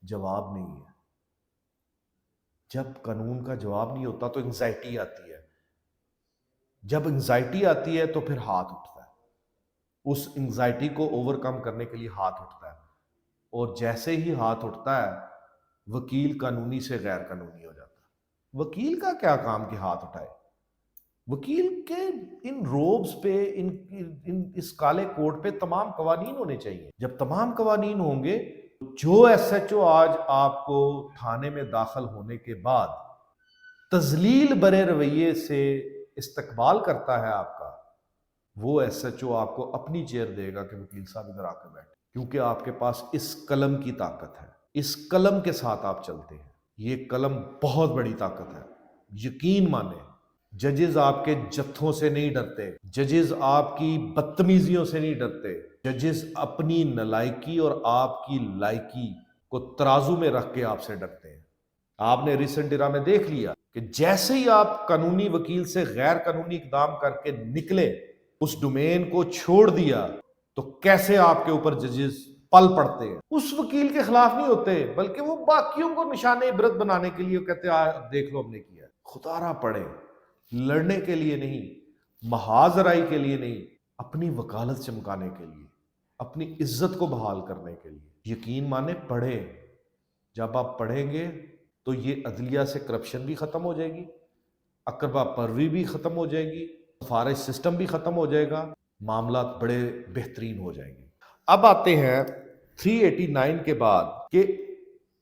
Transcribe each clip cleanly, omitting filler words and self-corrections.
جواب نہیں ہے. جب قانون کا جواب نہیں ہوتا تو انگزائٹی آتی ہے. جب انگزائٹی آتی ہے تو پھر ہاتھ اٹھتا ہے. اس انگزائٹی کو اوور کم کرنے کے لیے ہاتھ اٹھتا ہے. اور جیسے ہی ہاتھ اٹھتا ہے وکیل قانونی سے غیر قانونی ہو جاتا ہے. وکیل کا کیا کام کہ ہاتھ اٹھائے؟ وکیل کے ان روبز پہ اس کالے کوٹ پہ تمام قوانین ہونے چاہیے. جب تمام قوانین ہوں گے، جو ایس ایچ او آج آپ کو تھانے میں داخل ہونے کے بعد تذلیل برے رویے سے استقبال کرتا ہے آپ کا، وہ ایس ایچ او آپ کو اپنی چیئر دے گا کہ وکیل صاحب ادھر آ کے بیٹھے، کیونکہ آپ کے پاس اس قلم کی طاقت ہے. اس قلم کے ساتھ آپ چلتے ہیں. یہ قلم بہت بڑی طاقت ہے، یقین مانیں. ججز آپ کے جتھوں سے نہیں ڈرتے، ججز آپ کی بدتمیزیوں سے نہیں ڈرتے. ججز اپنی نالائکی اور آپ کی لائکی کو ترازو میں رکھ کے آپ سے ڈرتے ہیں. آپ نے ریسنٹ ایرا میں دیکھ لیا کہ جیسے ہی آپ قانونی وکیل سے غیر قانونی اقدام کر کے نکلے، اس ڈومین کو چھوڑ دیا، تو کیسے آپ کے اوپر ججز پل پڑتے ہیں. اس وکیل کے خلاف نہیں ہوتے، بلکہ وہ باقیوں کو نشان عبرت بنانے کے لیے کہتے ہیں دیکھ لو ہم نے کیا. خدا را پڑے، لڑنے کے لیے نہیں، محاذ رائی کے لیے نہیں، اپنی وکالت چمکانے کے لیے، اپنی عزت کو بحال کرنے کے لیے. یقین مانے پڑھے. جب آپ پڑھیں گے تو یہ عدلیہ سے کرپشن بھی ختم ہو جائے گی، اقربا پروی بھی ختم ہو جائے گی، سفارش سسٹم بھی ختم ہو جائے گا، معاملات بڑے بہترین ہو جائیں گے. اب آتے ہیں 389 کے بعد کہ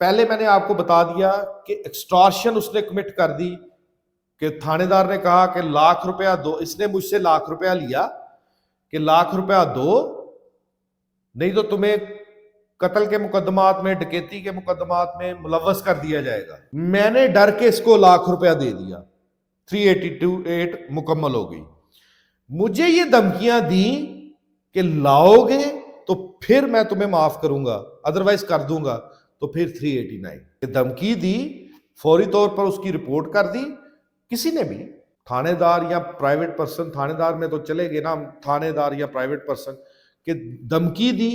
پہلے میں نے آپ کو بتا دیا کہ ایکسٹارشن اس نے کمٹ کر دی، کہ تھانے دار نے کہا کہ ₹1,00,000 دو، اس نے مجھ سے ₹1,00,000 لیا کہ ₹1,00,000 دو، نہیں تو تمہیں قتل کے مقدمات میں، ڈکیتی کے مقدمات میں ملوث کر دیا جائے گا. میں نے ڈر کے اس کو ₹1,00,000 دے دیا. 388 مکمل ہو گئی. مجھے یہ دھمکیاں دیں کہ لاؤ گے تو پھر میں تمہیں معاف کروں گا، ادروائز کر دوں گا. تو پھر 389 دھمکی دی، فوری طور پر اس کی رپورٹ کر دی. کسی نے بھی تھانے دار یا پرائیویٹ پرسن، تھانے دار میں تو چلے گئے نا، تھانے دار یا پرائیویٹ پرسن کہ دھمکی دی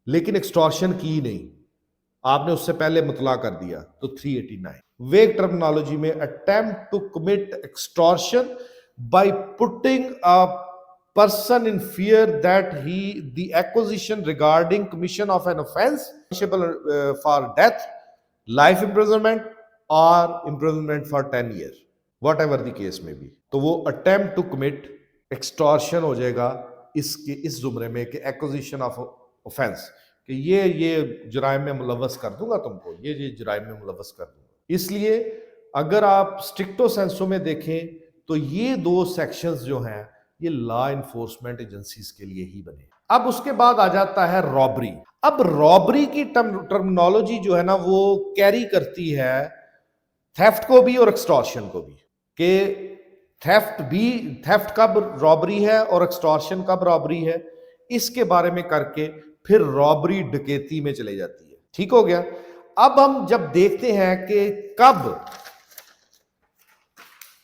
لیکن ایکسٹارشن کی نہیں، آپ نے اس سے پہلے مطلع کر دیا. تو 389 ویگ ٹرمنالوجی میں attempt to commit extortion by putting a person in fear that the acquisition regarding commission of an offense punishable for death, life imprisonment or imprisonment for 10 years, whatever the case may be. تو وہ attempt to commit extortion ہو جائے گا اس زمرے میں کہ acquisition of offense، کہ یہ جرائم میں ملوث کر دوں گا تم کو، یہ جرائم میں ملوث کر دوں گا. اس لیے اگر آپ اسٹرکٹو سینسو میں دیکھیں تو یہ دو سیکشنز جو ہیں یہ لا انفورسمنٹ ایجنسیز کے لیے ہی بنے. اب اس کے بعد آ جاتا ہے رابری. اب رابری کی ٹرمنالوجی جو ہے نا وہ کیری کرتی ہے تھیفٹ کو بھی اور ایکسٹارشن کو بھی، کہ تھیفٹ کب رابری ہے اور ایکسٹارشن کب رابری ہے، اس کے بارے میں کر کے پھر رابری ڈکیتی میں چلے جاتی ہے. ٹھیک ہو گیا. اب ہم جب دیکھتے ہیں کہ کب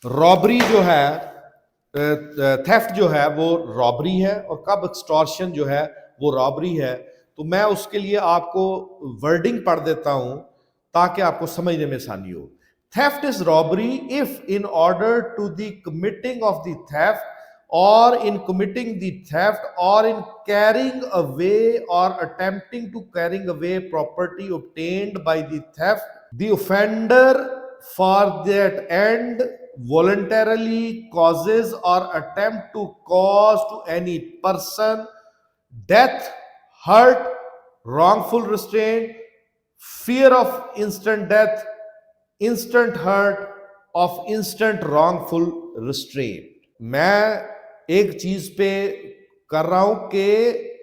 رابری جو ہے، تھیفٹ جو ہے وہ رابری ہے اور کب ایکسٹارشن جو ہے وہ رابری ہے، تو میں اس کے لیے آپ کو ورڈنگ پڑھ دیتا ہوں تاکہ آپ کو سمجھنے میں آسانی ہو. Theft is robbery if in order to the committing of the theft or in committing the theft or in carrying away or attempting to carrying away property obtained by the theft, the offender for that end voluntarily causes or attempt to cause to any person death, hurt, wrongful restraint, fear of instant death, instant hurt, of instant wrongful restraint. میں ایک چیز پہ کر رہا ہوں کہ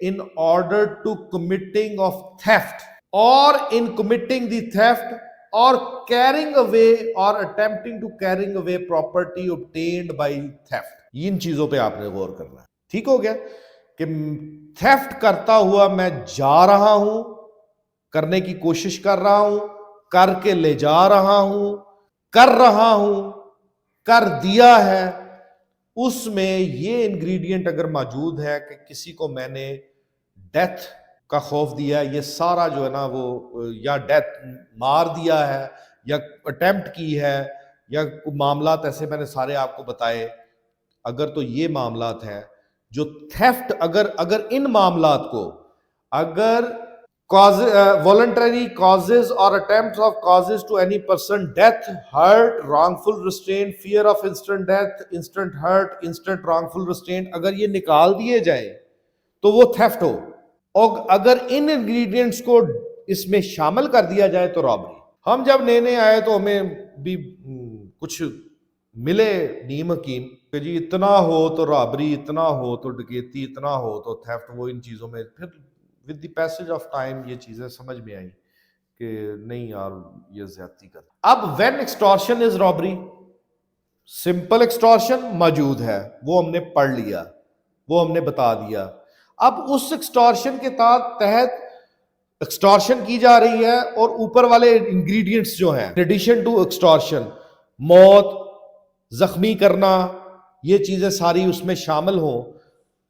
in order to committing of theft or in committing the theft or carrying away or attempting to carrying away property obtained by theft. ان چیزوں پہ آپ نے غور کرنا ہے. ٹھیک ہو گیا کہ تھیفٹ کرتا ہوا میں جا رہا ہوں، کرنے کی کوشش کر رہا ہوں، کر کے لے جا رہا ہوں، کر دیا ہے، اس میں یہ انگریڈینٹ اگر موجود ہے کہ کسی کو میں نے ڈیتھ کا خوف دیا ہے، یہ سارا جو ہے نا وہ یا ڈیتھ مار دیا ہے یا اٹیمپٹ کی ہے یا معاملات ایسے میں نے سارے آپ کو بتائے. اگر تو یہ معاملات ہیں جو تھیفٹ، اگر ان معاملات کو اگر voluntary causes or attempts of causes to any person, death, hurt, wrongful restraint, fear of instant death, instant hurt, instant wrongful restraint، اگر یہ نکال دیے جائیں تو وہ تھیفٹ ہو. اور اگر ان انگریڈینٹس کو اس میں شامل کر دیا جائے تو رابری. ہم جب نئے آئے تو ہمیں بھی کچھ ملے نیم حکیم کہ جی اتنا ہو تو رابری، اتنا ہو تو ڈکیتی، اتنا ہو تو تھیفٹ. وہ ان چیزوں میں پھر with the passage of time یہ چیزیں سمجھ میں آئیں کہ نہیں یار یہ زیادتی کر. اب وین ایکسٹورشن از رابری، سمپل ایکسٹورشن موجود ہے، وہ ہم نے پڑھ لیا، وہ ہم نے بتا دیا. اب اس ایکسٹورشن کے تحت ایکسٹورشن کی جا رہی ہے اور اوپر والے انگریڈینٹس جو ہیں ایڈیشن ٹو ایکسٹورشن، موت، زخمی کرنا، یہ چیزیں ساری اس میں شامل ہوں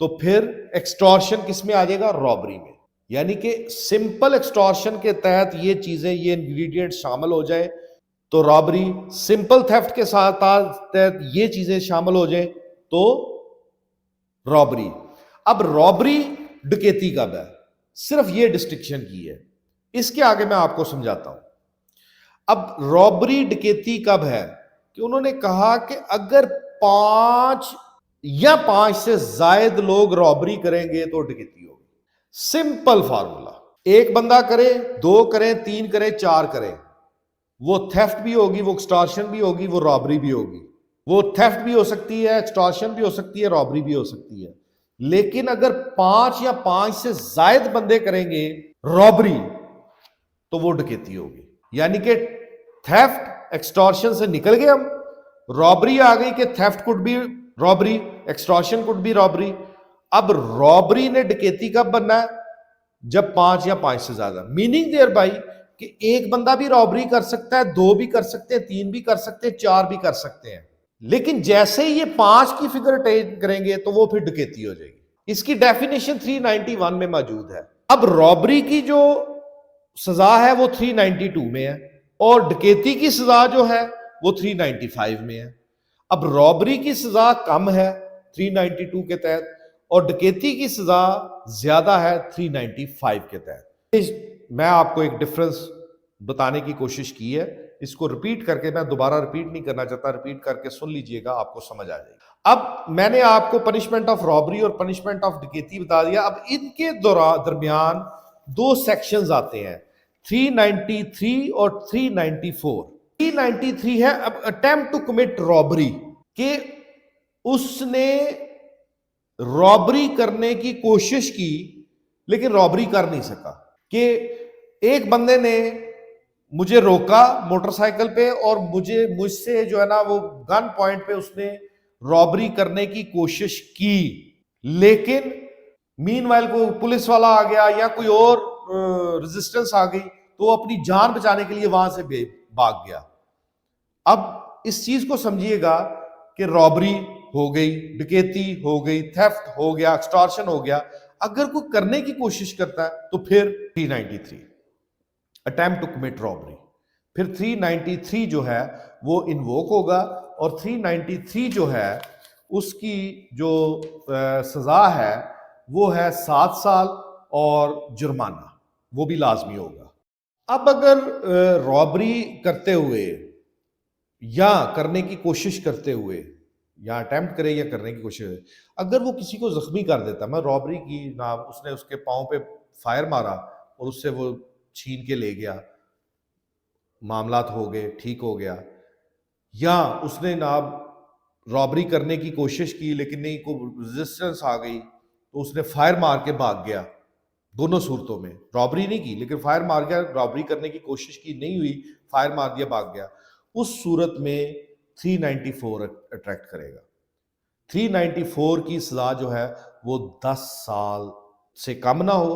تو پھر ایکسٹورشن کس میں آ جائے گا؟ رابری میں. یعنی کہ سمپل ایکسٹورشن کے تحت یہ چیزیں، یہ انگریڈینٹ شامل ہو جائے تو رابری. سمپل تھیفٹ کے ساتھ تحت یہ چیزیں شامل ہو جائیں تو رابری. اب رابری ڈکیتی کب ہے؟ صرف یہ ڈسٹنکشن کی ہے، اس کے آگے میں آپ کو سمجھاتا ہوں. اب رابری ڈکیتی کب ہے کہ انہوں نے کہا کہ اگر 5 یا 5 سے زائد لوگ رابری کریں گے تو ڈکیتی ہوگی. Simple formula. ایک بندہ کرے، 2 کریں، 3 کریں، 4 کریں، وہ تھیفٹ بھی ہوگی، وہ ایکسٹورشن بھی ہوگی، وہ رابری بھی ہوگی. وہ تھیفٹ بھی ہو سکتی ہے، ایکسٹورشن بھی ہو سکتی ہے، رابری بھی ہو سکتی ہے. لیکن اگر 5 یا 5 سے زائد بندے کریں گے رابری تو وہ ڈکیتی ہوگی. یعنی کہ تھیفٹ ایکسٹورشن سے نکل گئے ہم، رابری آ گئی کہ تھیفٹ کوڈ بھی رابری، ایکسٹورشن کوڈ بھی رابری. اب رابری نے ڈکیتی کب بننا ہے؟ جب 5 یا 5 سے زیادہ. میننگ دیئر بائی کہ ایک بندہ بھی رابری کر سکتا ہے، 2 بھی کر سکتے ہیں، 3 بھی کر سکتے ہیں، 4 بھی کر سکتے ہیں. لیکن جیسے ہی یہ 5 کی فگر اٹین کریں گے تو وہ پھر ڈکیتی ہو جائے گی. اس کی ڈیفینیشن 391 میں موجود ہے. اب رابری کی جو سزا ہے وہ 392 میں ہے اور ڈکیتی کی سزا جو ہے وہ 395 میں ہے. اب رابری کی سزا کم ہے 392 کے تحت اور ڈکیتی کی سزا زیادہ ہے 395 کے تحت. میں آپ کو ایک ڈفرنس بتانے کی کوشش کی ہے، اس کو ریپیٹ کر کے، میں دوبارہ ریپیٹ نہیں کرنا چاہتا، ریپیٹ کر کے سن لیجئے گا، آپ کو سمجھ آ جائے گا. اب میں نے آپ کو پنشمنٹ آف رابری اور پنشمنٹ آف ڈکیتی بتا دیا. اب ان کے درمیان 2 سیکشنز آتے ہیں، 393 اور 394. 393 ہے اب اٹیمپٹ ٹو کمٹ رابری، کہ اس نے رابری کرنے کی کوشش کی لیکن رابری کر نہیں سکا. کہ ایک بندے نے مجھے روکا موٹر سائیکل پہ اور مجھ سے جو ہے نا وہ گن پوائنٹ پہ اس نے رابری کرنے کی کوشش کی، لیکن مین وائل کوئی پولیس والا آ گیا یا کوئی اور ریزسٹنس آ گئی تو وہ اپنی جان بچانے کے لیے وہاں سے بھاگ گیا. اب اس چیز کو سمجھیے گا کہ رابری ہو گئی، ڈکیتی ہو گئی، تھیفٹ ہو گیا، ایکسٹورشن ہو گیا. اگر کوئی کرنے کی کوشش کرتا ہے تو پھر 393 اٹیمپٹ ٹو کمٹ رابری. پھر 393 جو ہے وہ انووک ہوگا اور 393 جو ہے اس کی جو سزا ہے وہ ہے 7 سال اور جرمانہ، وہ بھی لازمی ہوگا. اب اگر رابری کرتے ہوئے یا کرنے کی کوشش کرتے ہوئے یا اٹیمپٹ کرے یا کرنے کی کوشش کرے، اگر وہ کسی کو زخمی کر دیتا، میں رابری کی نہ، اس نے اس کے پاؤں پہ فائر مارا اور اس سے وہ چھین کے لے گیا، معاملات ہو گئے، ٹھیک ہو گیا. یا اس نے ناب رابری کرنے کی کوشش کی لیکن نہیں، کوئی ریزسٹنس آ گئی تو اس نے فائر مار کے بھاگ گیا. دونوں صورتوں میں رابری نہیں کی لیکن فائر مار گیا، رابری کرنے کی کوشش کی نہیں ہوئی، فائر مار دیا، بھاگ گیا. اس صورت میں 394 اٹریکٹ کرے گا. 394 کی سزا جو ہے وہ 10 سال سے کم نہ ہو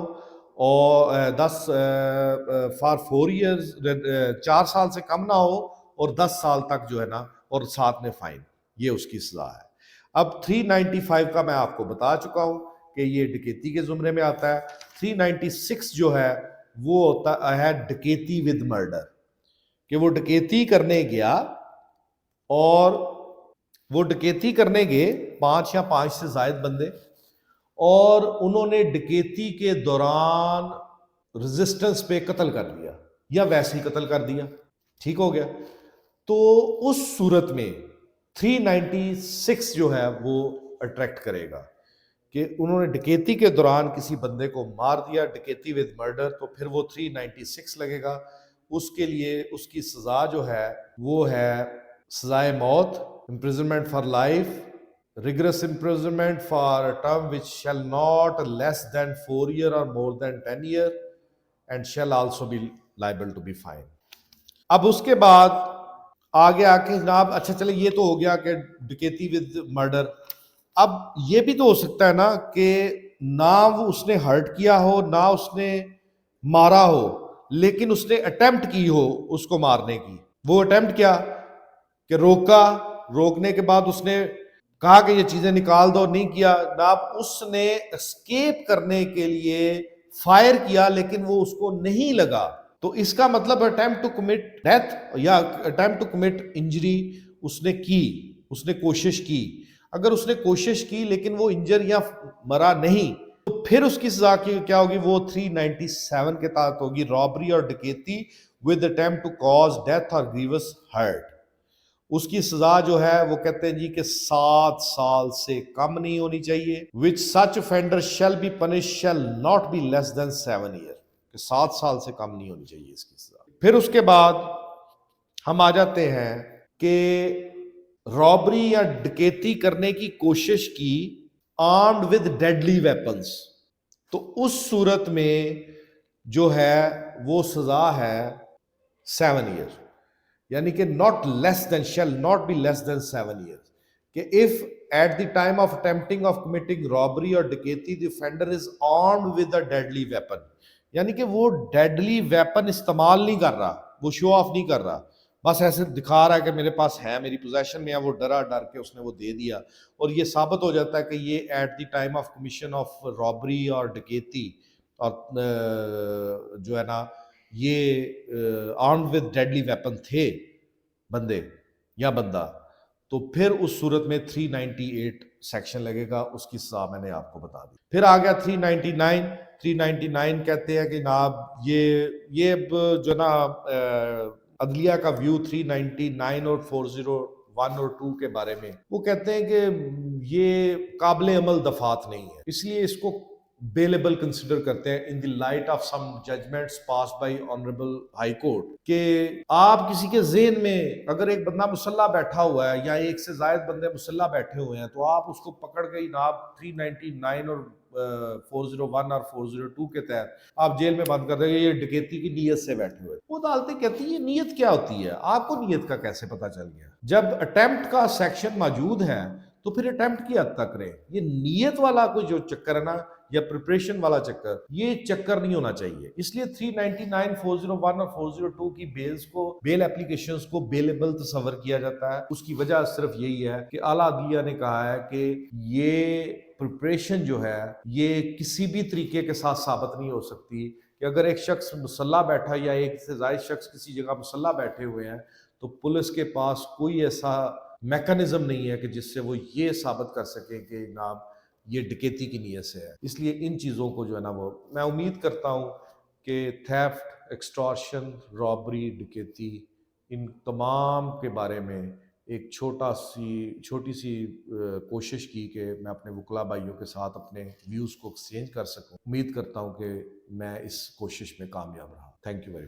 اور 4 ایئرز 4 سال سے کم نہ ہو اور 10 سال تک جو ہے نا، اور ساتھ میں فائن، یہ اس کی سزا ہے. اب 395 کا میں آپ کو بتا چکا ہوں کہ یہ ڈکیتی کے زمرے میں آتا ہے. 396 جو ہے وہ ہوتا ہے ڈکیتی ود مرڈر، کہ وہ ڈکیتی کرنے گیا اور وہ ڈکیتی کرنے گئے 5 یا 5 سے زائد بندے، اور انہوں نے ڈکیتی کے دوران ریزسٹنس پہ قتل کر دیا یا ویسے ہی قتل کر دیا. ٹھیک ہو گیا. تو اس صورت میں 396 جو ہے وہ اٹریکٹ کرے گا کہ انہوں نے ڈکیتی کے دوران کسی بندے کو مار دیا، ڈکیتی ود مرڈر، تو پھر وہ 396 لگے گا. اس کے لیے اس کی سزا جو ہے وہ ہے سزائے موت، imprisonment for life, rigorous imprisonment for a term which shall not less than 4 year or more than 10 year and shall also be liable to be fined. اب اس کے بعد آگے آ کے جناب اچھا چلے یہ تو ہو گیا کہ ڈکیتی ود مرڈر. اب یہ بھی تو ہو سکتا ہے نا کہ نہ وہ اس نے ہرٹ کیا ہو نہ اس نے مارا ہو، لیکن اس نے اٹیمپٹ کی ہو اس کو مارنے کی. وہ اٹیمپٹ کیا کہ روکنے کے بعد اس نے کہا کہ یہ چیزیں نکال دو، نہیں کیا جناب. اس نے اسکیپ کرنے کے لیے فائر کیا لیکن وہ اس کو نہیں لگا، تو اس کا مطلب اٹیمپٹ ٹو کمٹ ڈیتھ یا اٹیمپٹ ٹو کمٹ انجری اس نے کی، اس نے کوشش کی. اگر اس نے کوشش کی لیکن وہ انجر یا مرا نہیں تو پھر اس کی سزا کیا ہوگی؟ وہ 397 کے تحت ہوگی، رابری اور ڈکیتی with attempt to cause death or grievous hurt. اس کی سزا جو ہے وہ کہتے ہیں جی کہ 7 سال سے کم نہیں ہونی چاہیے. which such offender shall be punished shall not be less than 7 years. کہ 7 سال سے کم نہیں ہونی چاہیے اس کی سزا. پھر اس کے بعد ہم آ جاتے ہیں کہ رابری یا ڈکیتی کرنے کی کوشش کی armed with deadly weapons، تو اس صورت میں جو ہے وہ سزا ہے 7 years، یعنی کہ not less than shall not be less than 7 years. کہ if at the time of attempting of committing robbery or ڈکیتی the offender is armed with a deadly weapon، یعنی کہ وہ ڈیڈلی ویپن استعمال نہیں کر رہا، وہ شو آف نہیں کر رہا، بس ایسے دکھا رہا ہے کہ میرے پاس ہے، میری پوزیشن میں ہے، وہ ڈر کے اس نے وہ دے دیا، اور یہ ثابت ہو جاتا ہے کہ یہ at the time of commission of robbery اور ڈکیتی اور جو ہے نا یہ آرمڈ ود ڈیڈلی ویپن تھے بندے یا بندہ، تو پھر اس صورت میں 398 سیکشن لگے گا. اس کی سزا میں نے آپ کو بتا دی. پھر آ گیا 399 کہتے ہیں کہ جناب یہ جو نا عدلیہ کا ویو 399 اور 401 اور 2 کے بارے میں، وہ کہتے ہیں کہ یہ قابل عمل دفعات نہیں ہے، اس لیے اس کو بیلیبل کنسیڈر کرتے ہیں in the light of some judgments passed by honourable high court. کہ آپ کسی کے ذہن میں اگر ایک بندہ مسلح بیٹھا ہوا ہے یا ایک سے زائد بندے مسلح بیٹھے ہوئے ہیں تو آپ اس کو پکڑ کے جناب 399 اور 401 اور 402 کے تحت آپ جیل میں بند کر دیں گے، یہ ڈکیتی کی نیت سے بیٹھے ہوئے. وہ عدالتیں کہتی ہیں یہ نیت کیا ہوتی ہے؟ آپ کو نیت کا کیسے پتا چل گیا؟ جب اٹیمپٹ کا سیکشن موجود ہے تو پھر اٹیمپٹ کی حد تک رہے. یہ نیت والا کوئی جو چکر ہے نا یا پریپریشن والا چکر، یہ چکر نہیں ہونا چاہیے. اس لیے 399 401 اور 402 کی بیلز کو، بیل اپلیکیشنز کو بیلیبل تصور کیا جاتا ہے. اس کی وجہ صرف یہی ہے کہ اعلیٰ عدلیہ نے کہا ہے کہ یہ پریپریشن جو ہے یہ کسی بھی طریقے کے ساتھ ثابت نہیں ہو سکتی. کہ اگر ایک شخص مسلح بیٹھا یا ایک سے زائد شخص کسی جگہ مسلح بیٹھے ہوئے ہیں تو پولیس کے پاس کوئی ایسا میکانزم نہیں ہے کہ جس سے وہ یہ ثابت کر سکے کہ جناب یہ ڈکیتی کی نیت سے ہے. اس لیے ان چیزوں کو جو ہے نا وہ میں امید کرتا ہوں کہ تھیفٹ، ایکسٹارشن، رابری، ڈکیتی، ان تمام کے بارے میں ایک چھوٹی سی کوشش کی کہ میں اپنے وکلا بھائیوں کے ساتھ اپنے ویوز کو ایکسچینج کر سکوں. امید کرتا ہوں کہ میں اس کوشش میں کامیاب رہا. Thank you very much.